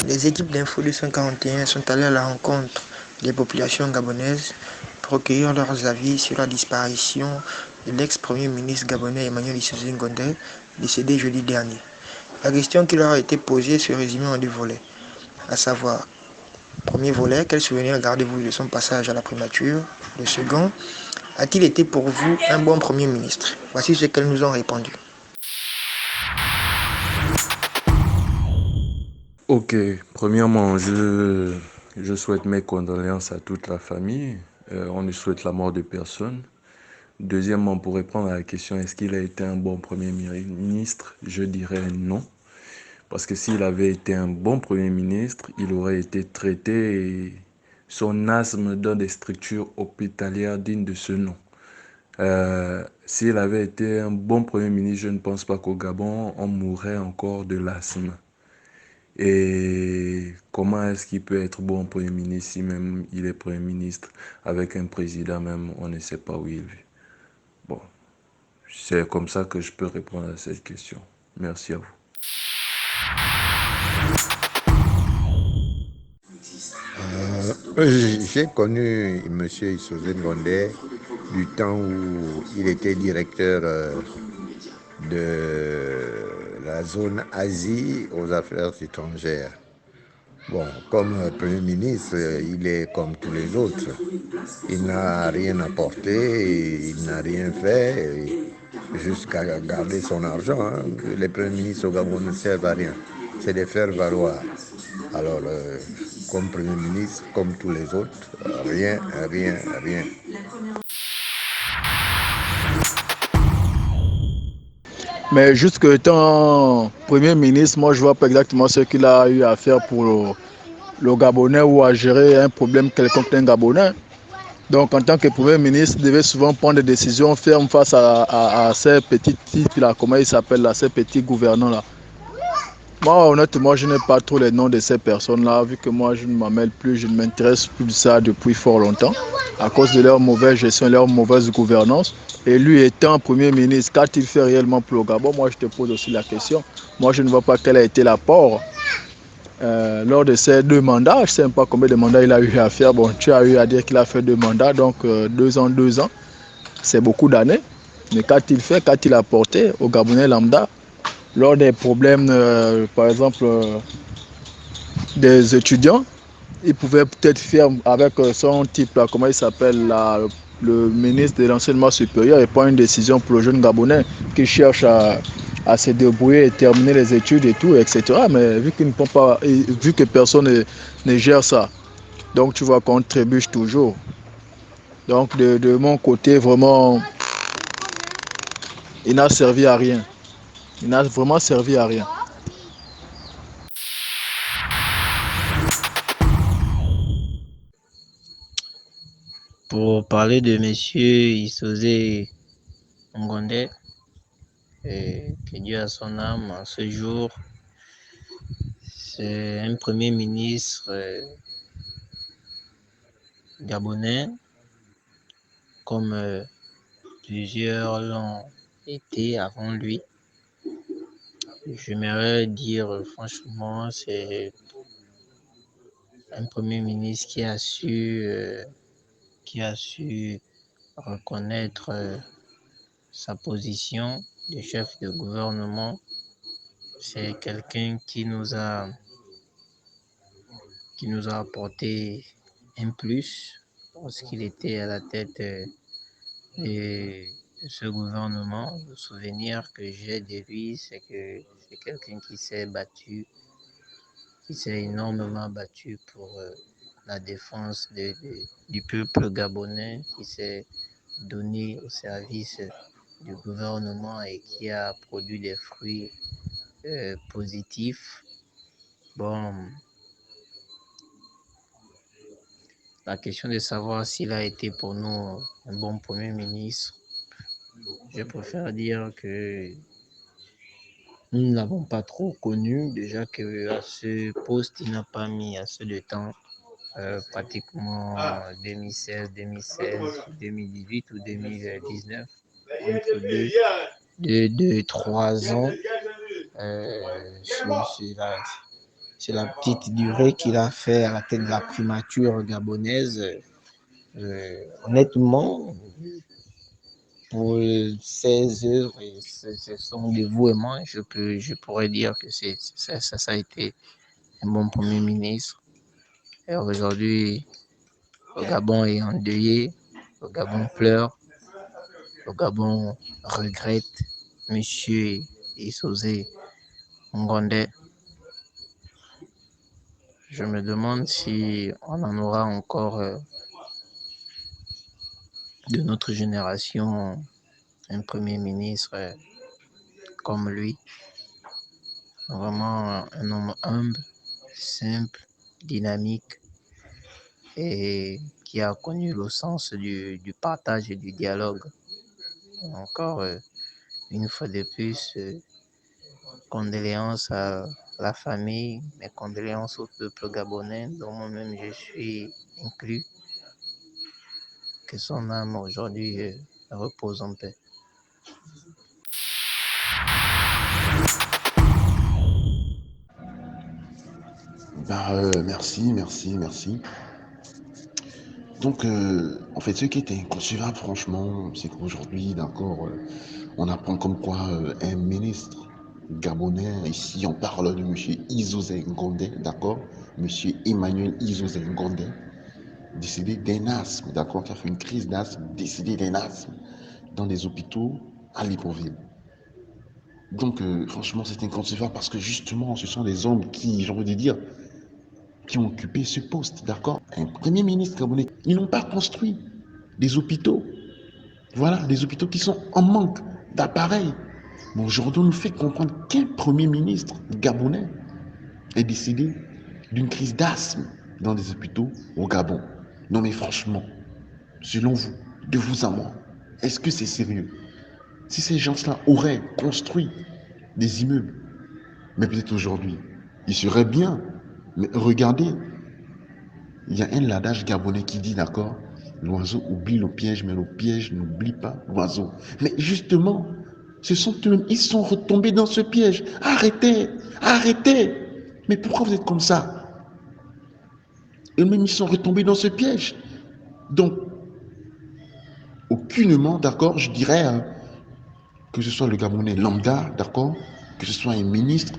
Les équipes d'Info 241 sont allées à la rencontre des populations gabonaises pour recueillir leurs avis sur la disparition de l'ex-premier ministre gabonais Emmanuel Issoufou Ngondé, décédé jeudi dernier. La question qui leur a été posée se résumait en deux volets, à savoir, premier volet, quel souvenir gardez-vous de son passage à la primature? Le second, a-t-il été pour vous un bon premier ministre? Voici ce qu'elles nous ont répondu. Ok, premièrement, je souhaite mes condoléances à toute la famille. On ne souhaite la mort de personne. Deuxièmement, pour répondre à la question, est-ce qu'il a été un bon premier ministre? Je dirais non. Parce que s'il avait été un bon premier ministre, il aurait été traité son asthme dans des structures hospitalières dignes de ce nom. S'il avait été un bon premier ministre, je ne pense pas qu'au Gabon, on mourrait encore de l'asthme. Et comment est-ce qu'il peut être bon premier ministre si même il est premier ministre avec un président même, on ne sait pas où il vit. Bon, c'est comme ça que je peux répondre à cette question. Merci à vous. J'ai connu M. Issoufou Ngondé du temps où il était directeur de la zone Asie aux affaires étrangères. Bon, comme Premier ministre, il est comme tous les autres. Il n'a rien apporté, il n'a rien fait, jusqu'à garder son argent. Hein. Les premiers ministres au Gabon ne servent à rien. C'est de faire valoir. Alors, comme Premier ministre, comme tous les autres, rien. Mais jusque étant Premier ministre, moi je vois pas exactement ce qu'il a eu à faire pour le Gabonais ou à gérer un problème quelconque d'un Gabonais. Donc en tant que Premier ministre, il devait souvent prendre des décisions fermes face à ces petits types là, comment ils s'appellent là, ces petits gouvernants là. Moi honnêtement, je n'ai pas trop les noms de ces personnes là, vu que moi je ne m'en mêle plus, je ne m'intéresse plus de ça depuis fort longtemps, à cause de leur mauvaise gestion, leur mauvaise gouvernance. Et lui étant Premier ministre, qu'a-t-il fait réellement pour le Gabon? Moi je te pose aussi la question. Moi je ne vois pas quel a été l'apport lors de ces 2 mandats. Je ne sais même pas combien de mandats il a eu à faire. Bon, tu as eu à dire qu'il a fait 2 mandats, donc 2 ans. C'est beaucoup d'années. Mais qu'a-t-il fait, qu'a-t-il apporté au Gabonais lambda lors des problèmes, par exemple, des étudiants? Il pouvait peut-être faire avec son type, là, comment il s'appelle, là, le ministre de l'enseignement supérieur, et prendre une décision pour le jeune Gabonais qui cherche à se débrouiller et terminer les études et tout, etc. Mais vu qu'ils ne font pas, vu que personne ne gère ça, donc tu vois qu'on trébuche toujours. Donc de mon côté, vraiment, il n'a servi à rien. Il n'a vraiment servi à rien. Pour parler de Monsieur Issoufou Ngondé, que Dieu a son âme en ce jour, c'est un premier ministre gabonais, comme plusieurs l'ont été avant lui. J'aimerais dire franchement, c'est un premier ministre qui a su reconnaître sa position de chef de gouvernement. C'est quelqu'un qui nous a apporté un plus lorsqu'il était à la tête de ce gouvernement. Le souvenir que j'ai de lui, c'est que c'est quelqu'un qui s'est battu, qui s'est énormément battu pour la défense du peuple gabonais, qui s'est donné au service du gouvernement et qui a produit des fruits positifs. Bon, la question de savoir s'il a été pour nous un bon Premier ministre, je préfère dire que nous ne l'avons pas trop connu. Déjà qu'à ce poste, il n'a pas mis assez de temps, pratiquement 2016, 2018 ou 2019, entre 2, 3 ans. c'est la petite durée qu'il a fait à la tête de la primature gabonaise. Honnêtement, pour 16 heures et son dévouement, je pourrais dire que ça a été un bon Premier ministre. Et aujourd'hui, le Gabon est endeuillé, le Gabon pleure, le Gabon regrette Monsieur Issoze Ngondé. Je me demande si on en aura encore de notre génération un Premier ministre comme lui. Vraiment un homme humble, simple, dynamique et qui a connu le sens du partage et du dialogue. Encore une fois de plus, condoléances à la famille, mes condoléances au peuple gabonais, dont moi-même je suis inclus. Que son âme aujourd'hui repose en paix. Merci. Donc, en fait, ce qui était inconcevable, franchement, c'est qu'aujourd'hui, d'accord, on apprend comme quoi un ministre gabonais, ici, on parle de M. Issoze Ngondé, d'accord, M. Emmanuel Issoze Ngondé, décédé d'un asthme, d'accord, qui a fait une crise d'asthme, décédé d'un asthme dans des hôpitaux à Libreville. Donc, franchement, c'est inconcevable parce que justement, ce sont des hommes qui, j'ai envie de dire, qui ont occupé ce poste, d'accord? Un premier ministre gabonais, ils n'ont pas construit des hôpitaux. Voilà, des hôpitaux qui sont en manque d'appareils. Mais aujourd'hui, on nous fait comprendre qu'un premier ministre gabonais est décédé d'une crise d'asthme dans des hôpitaux au Gabon. Non mais franchement, selon vous, de vous à moi, est-ce que c'est sérieux? Si ces gens-là auraient construit des immeubles, mais peut-être aujourd'hui, ils seraient bien. Mais regardez, il y a un adage gabonais qui dit, d'accord, l'oiseau oublie le piège, mais le piège n'oublie pas l'oiseau. Mais justement, ce sont eux, ils sont retombés dans ce piège. Arrêtez. Mais pourquoi vous êtes comme ça? Eux-mêmes, ils sont retombés dans ce piège. Donc, aucunement, d'accord, je dirais, que ce soit le Gabonais lambda, d'accord, que ce soit un ministre,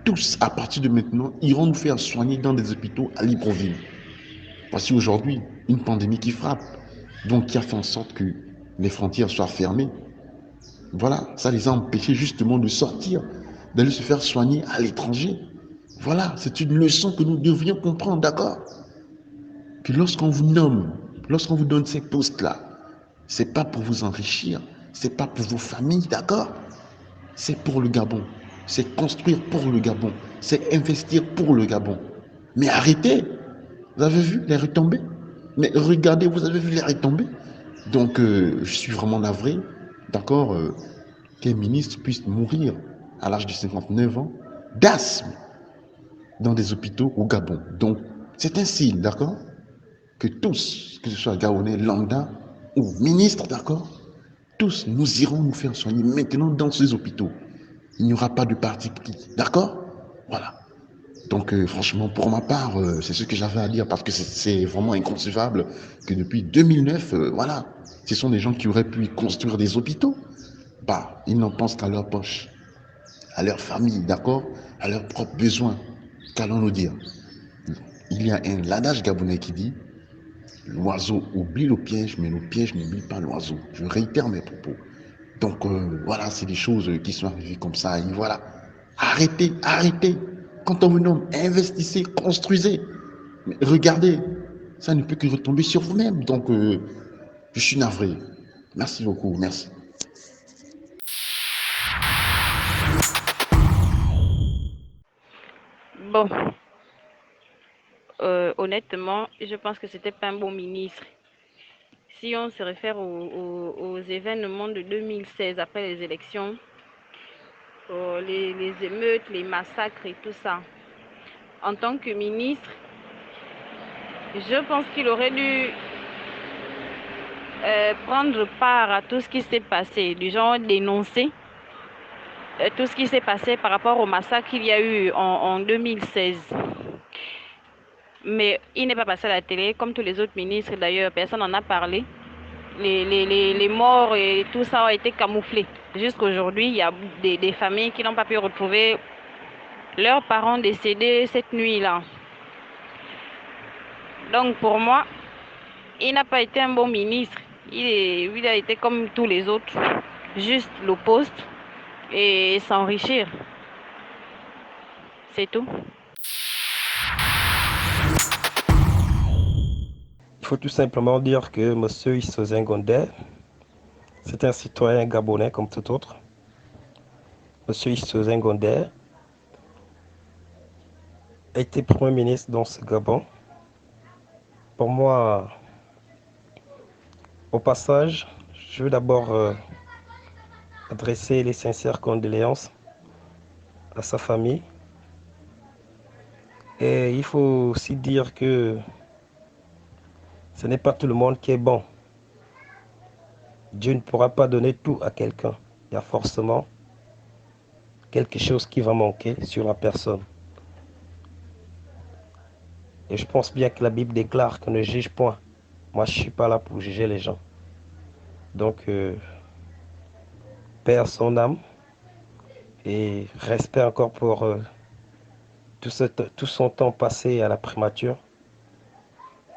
tous, à partir de maintenant, iront nous faire soigner dans des hôpitaux à Libreville. Voici aujourd'hui une pandémie qui frappe, donc qui a fait en sorte que les frontières soient fermées. Voilà, ça les a empêchés justement de sortir, d'aller se faire soigner à l'étranger. Voilà, c'est une leçon que nous devrions comprendre, d'accord? Que lorsqu'on vous nomme, lorsqu'on vous donne ces postes-là, c'est pas pour vous enrichir, c'est pas pour vos familles, d'accord? C'est pour le Gabon, c'est construire pour le Gabon, c'est investir pour le Gabon. Mais arrêtez, vous avez vu les retombées? Mais regardez, vous avez vu les retombées? Donc, je suis vraiment navré, d'accord, qu'un ministre puisse mourir à l'âge de 59 ans d'asthme dans des hôpitaux au Gabon. Donc, c'est un signe, d'accord, que tous, que ce soit Gabonais, lambda ou ministre, d'accord, tous, nous irons nous faire soigner maintenant dans ces hôpitaux. Il n'y aura pas de parti pris, d'accord? Voilà. Donc, franchement, pour ma part, c'est ce que j'avais à dire parce que c'est vraiment inconcevable que depuis 2009, voilà, ce sont des gens qui auraient pu construire des hôpitaux. Bah, ils n'en pensent qu'à leur poche, à leur famille, d'accord, à leurs propres besoins. Qu'allons-nous dire? Il y a un adage gabonais qui dit l'oiseau oublie le piège, mais le piège n'oublie pas l'oiseau. Je réitère mes propos. Donc, voilà, c'est des choses qui sont arrivées comme ça. Et voilà, arrêtez. Quand on vous nomme, investissez, construisez. Mais regardez, ça ne peut que retomber sur vous-même. Donc, je suis navré. Merci beaucoup, merci. Bon, honnêtement, je pense que c'était pas un bon ministre. Si on se réfère aux événements de 2016 après les élections, les émeutes, les massacres et tout ça, en tant que ministre, je pense qu'il aurait dû prendre part à tout ce qui s'est passé, du genre dénoncer tout ce qui s'est passé par rapport au massacre qu'il y a eu en 2016. Mais il n'est pas passé à la télé, comme tous les autres ministres d'ailleurs, personne n'en a parlé. Les morts et tout ça ont été camouflés. Jusqu'aujourd'hui, il y a des familles qui n'ont pas pu retrouver leurs parents décédés cette nuit-là. Donc pour moi, il n'a pas été un bon ministre. Il a été comme tous les autres, juste le poste et s'enrichir. C'est tout. Il faut tout simplement dire que M. Issa Zengonde, c'est un citoyen gabonais comme tout autre. M. Issa Zengonde a été Premier ministre dans ce Gabon. Pour moi, au passage, je veux d'abord adresser les sincères condoléances à sa famille. Et il faut aussi dire que ce n'est pas tout le monde qui est bon. Dieu ne pourra pas donner tout à quelqu'un. Il y a forcément quelque chose qui va manquer sur la personne. Et je pense bien que la Bible déclare qu'on ne juge point. Moi, je ne suis pas là pour juger les gens. Donc, paix à son âme et respect encore pour tout son temps passé à la primature.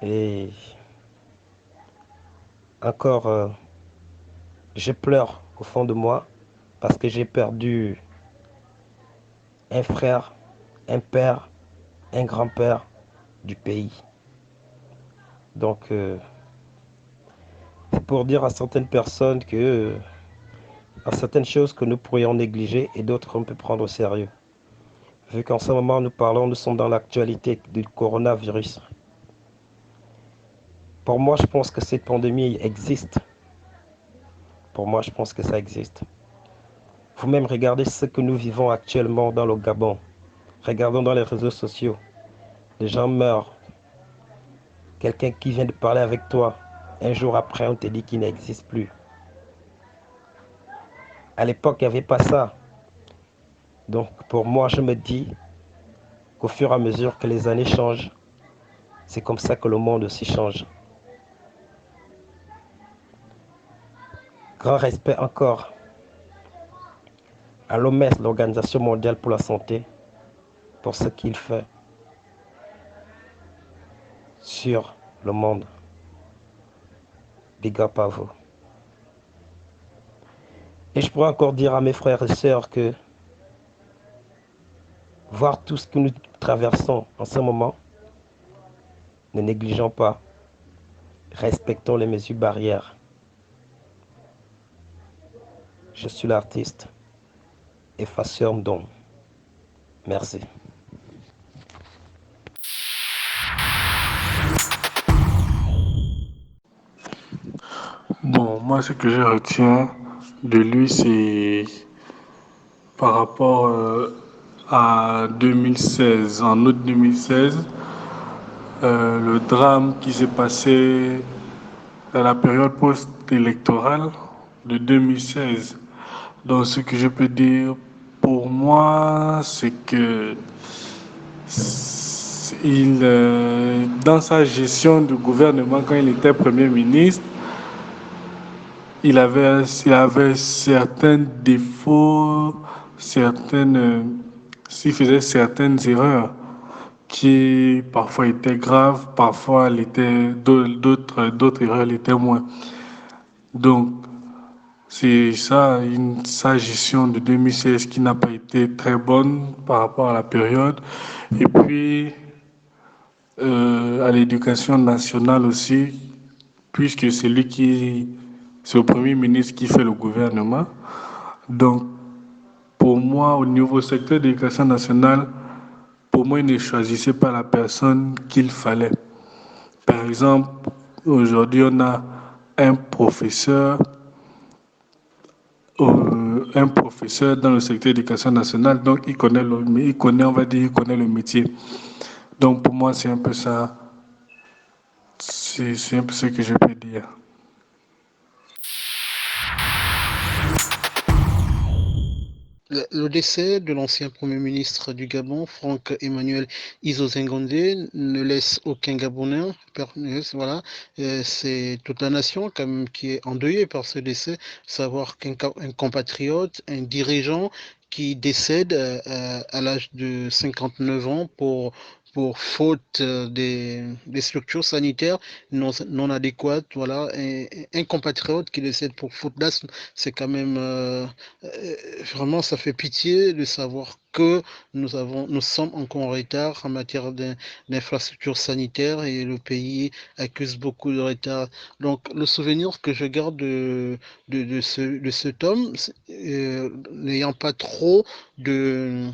Et encore, je pleure au fond de moi parce que j'ai perdu un frère, un père, un grand-père du pays. Donc, c'est pour dire à certaines personnes que à certaines choses que nous pourrions négliger et d'autres qu'on peut prendre au sérieux. Vu qu'en ce moment nous sommes dans l'actualité du coronavirus. Pour moi, je pense que cette pandémie existe. Pour moi, je pense que ça existe. Vous-même regardez ce que nous vivons actuellement dans le Gabon. Regardons dans les réseaux sociaux. Les gens meurent. Quelqu'un qui vient de parler avec toi, un jour après, on te dit qu'il n'existe plus. À l'époque, il n'y avait pas ça. Donc, pour moi, je me dis qu'au fur et à mesure que les années changent, c'est comme ça que le monde aussi change. Grand respect encore à l'OMS, l'Organisation mondiale pour la santé, pour ce qu'il fait sur le monde. Big up à vous. Et je pourrais encore dire à mes frères et sœurs que voir tout ce que nous traversons en ce moment, ne négligeons pas, respectons les mesures barrières. Je suis l'artiste Effaceur Ndong. Merci. Bon, moi, ce que je retiens de lui, c'est par rapport à 2016, en août 2016, le drame qui s'est passé dans la période post-électorale de 2016. Donc, ce que je peux dire pour moi, c'est que dans sa gestion du gouvernement, quand il était Premier ministre, il avait certains défauts, s'il faisait certaines erreurs qui parfois étaient graves, parfois d'autres erreurs l'étaient moins. Donc, c'est ça, sa gestion de 2016 qui n'a pas été très bonne par rapport à la période. Et puis, à l'éducation nationale aussi, puisque c'est le Premier ministre qui fait le gouvernement. Donc, pour moi, au niveau secteur de l'éducation nationale, pour moi, il ne choisissait pas la personne qu'il fallait. Par exemple, aujourd'hui, on a un professeur dans le secteur de l'éducation nationale, donc il connaît le métier. Donc, pour moi, c'est un peu ça. C'est un peu ce que je peux dire. Le décès de l'ancien Premier ministre du Gabon, Franck Emmanuel Izo Senghondé, ne laisse aucun Gabonais. Voilà, c'est toute la nation quand même qui est endeuillée par ce décès. Savoir qu'un compatriote, un dirigeant qui décède à l'âge de 59 ans pour faute des structures sanitaires non adéquates. Voilà, un compatriote qui décède pour faute d'asthme, c'est quand même vraiment, ça fait pitié de savoir que nous sommes encore en retard en matière d'infrastructures sanitaires et le pays accuse beaucoup de retard. Donc, le souvenir que je garde de cet homme, n'ayant pas trop de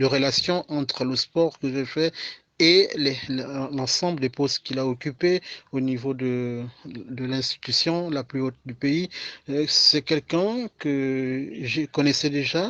relation entre le sport que je fais et l'ensemble des postes qu'il a occupés au niveau de l'institution la plus haute du pays. C'est quelqu'un que je connaissais déjà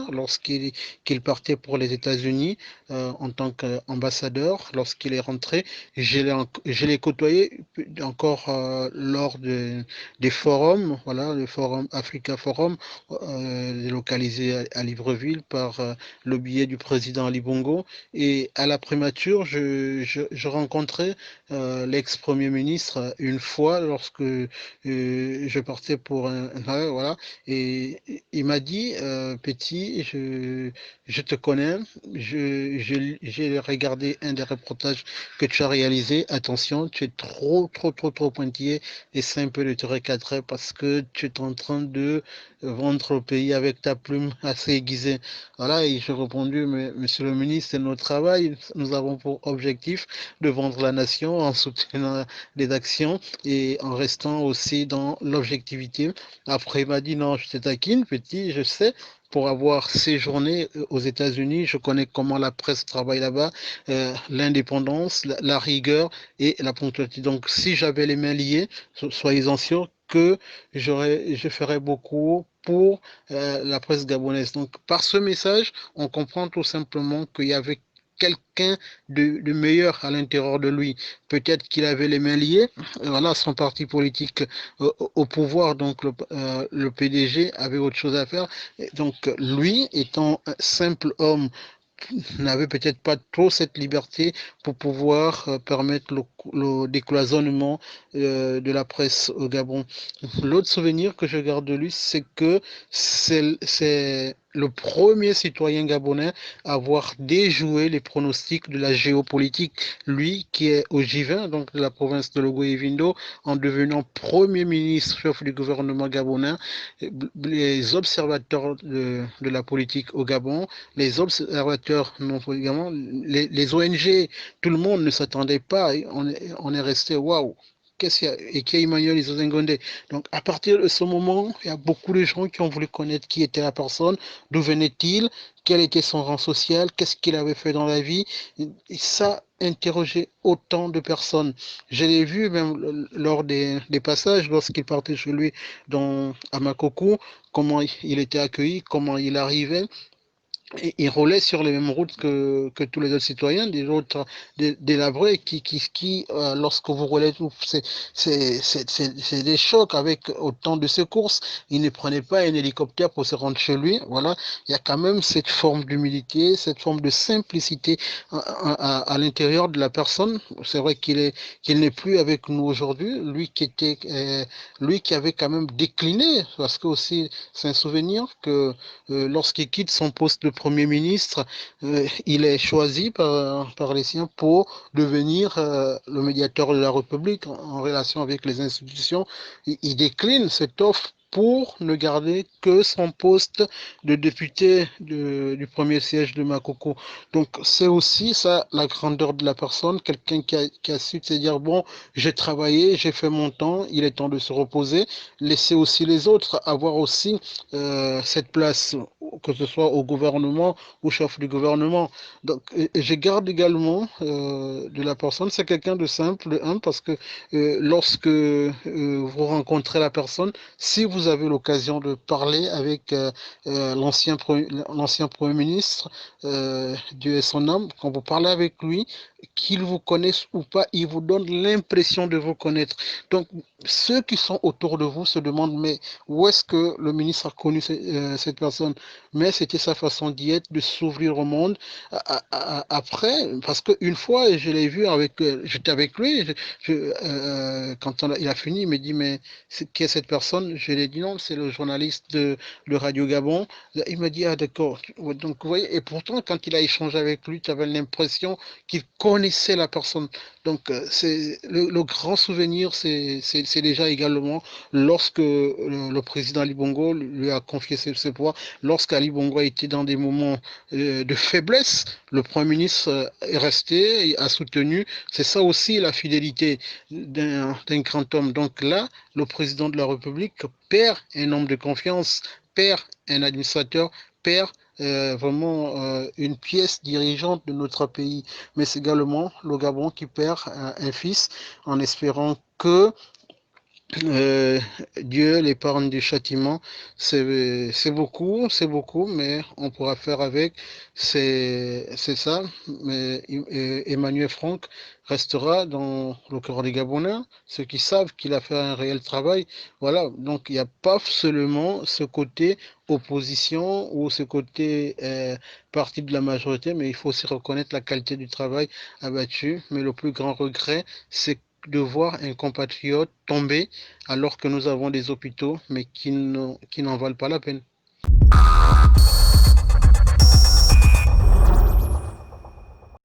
qu'il partait pour les États-Unis en tant qu'ambassadeur. Lorsqu'il est rentré, je l'ai côtoyé encore lors des forums, voilà, le forum Africa Forum, localisé à Libreville par le biais du président Ali Bongo. Et à la primature, je rencontrais l'ex-premier ministre une fois lorsque je partais pour voilà, et il m'a dit, Petit, je te connais, j'ai regardé un des reportages que tu as réalisé. Attention, tu es trop pointillé et c'est un peu de te recadrer parce que tu es en train de vendre le pays avec ta plume assez aiguisée. Voilà, et j'ai répondu, mais monsieur le ministre, c'est notre travail. Nous avons pour objectif de vendre la nation en soutenant des actions et en restant aussi dans l'objectivité. Après, il m'a dit, non, je te taquine, Petit, je sais. Pour avoir séjourné aux États-Unis, je connais comment la presse travaille là-bas, l'indépendance, la rigueur et la ponctualité. Donc, si j'avais les mains liées, soyez-en sûrs que je ferais beaucoup pour la presse gabonaise. Donc, par ce message, on comprend tout simplement qu'il y avait quelqu'un de meilleur à l'intérieur de lui. Peut-être qu'il avait les mains liées. Voilà, son parti politique au pouvoir, donc le PDG avait autre chose à faire. Et donc, lui, étant un simple homme, n'avait peut-être pas trop cette liberté pour pouvoir permettre le décloisonnement de la presse au Gabon. L'autre souvenir que je garde de lui, c'est que c'est le premier citoyen gabonais à avoir déjoué les pronostics de la géopolitique. Lui qui est au J20, donc de la province de Logo-Evindo, en devenant premier ministre chef du gouvernement gabonais, les observateurs de la politique au Gabon, les observateurs non également, les ONG, tout le monde ne s'attendait pas. On est resté waouh. Qu'est-ce qu'il y a? Et qui est Emmanuel Isozengonde? Donc, à partir de ce moment, il y a beaucoup de gens qui ont voulu connaître qui était la personne, d'où venait-il, quel était son rang social, qu'est-ce qu'il avait fait dans la vie. Et ça interrogeait autant de personnes. Je l'ai vu même lors des passages, lorsqu'il partait chez lui à Makoko, comment il était accueilli, comment il arrivait. Il roulait sur les mêmes routes que tous les autres citoyens, des routes délabrées lorsque vous roulez, c'est des chocs avec autant de secousses. Il ne prenait pas un hélicoptère pour se rendre chez lui. Voilà, il y a quand même cette forme d'humilité, cette forme de simplicité à l'intérieur de la personne. C'est vrai qu'il n'est plus avec nous aujourd'hui. Lui qui avait quand même décliné, parce que aussi c'est un souvenir que lorsqu'il quitte son poste de Premier ministre, il est choisi par les siens pour devenir le médiateur de la République en relation avec les institutions. Il décline cette offre pour ne garder que son poste de député du premier siège de Makoko. Donc c'est aussi ça la grandeur de la personne, quelqu'un qui a su se dire, bon, j'ai travaillé, j'ai fait mon temps, il est temps de se reposer, laisser aussi les autres avoir aussi cette place, que ce soit au gouvernement ou chef du gouvernement. Donc, et je garde également de la personne, c'est quelqu'un de simple, de humble, parce que lorsque vous rencontrez la personne, si vous avez l'occasion de parler avec l'ancien Premier ministre, Dieu est son âme, quand vous parlez avec lui, qu'il vous connaisse ou pas, il vous donne l'impression de vous connaître. Donc, ceux qui sont autour de vous se demandent, mais où est-ce que le ministre a connu cette personne? Mais c'était sa façon d'y être, de s'ouvrir au monde. Après, parce qu'une fois, je l'ai vu avec, j'étais avec lui, quand il a fini, il me dit, mais qui est cette personne? Je lui ai dit, non, c'est le journaliste de Radio Gabon. Il m'a dit, ah d'accord. Donc, vous voyez, et pourtant, quand il a échangé avec lui, tu avais l'impression qu'il connaissait la personne. Donc, c'est le grand souvenir, c'est déjà également lorsque le président Ali Bongo lui a confié ses pouvoirs, lorsqu'Ali Bongo a été dans des moments de faiblesse, le Premier ministre est resté et a soutenu. C'est ça aussi la fidélité d'un grand homme. Donc là, le président de la République perd un homme de confiance, perd un administrateur, perd vraiment une pièce dirigeante de notre pays. Mais c'est également le Gabon qui perd un fils en espérant que Dieu l'épargne du châtiment. C'est beaucoup, mais on pourra faire avec. C'est ça. Mais Emmanuel Franck restera dans le cœur des Gabonais, ceux qui savent qu'il a fait un réel travail. Voilà. Donc il n'y a pas seulement ce côté opposition ou ce côté parti de la majorité, mais il faut aussi reconnaître la qualité du travail abattu. Mais le plus grand regret, c'est de voir un compatriote tomber alors que nous avons des hôpitaux, mais qui n'en valent pas la peine.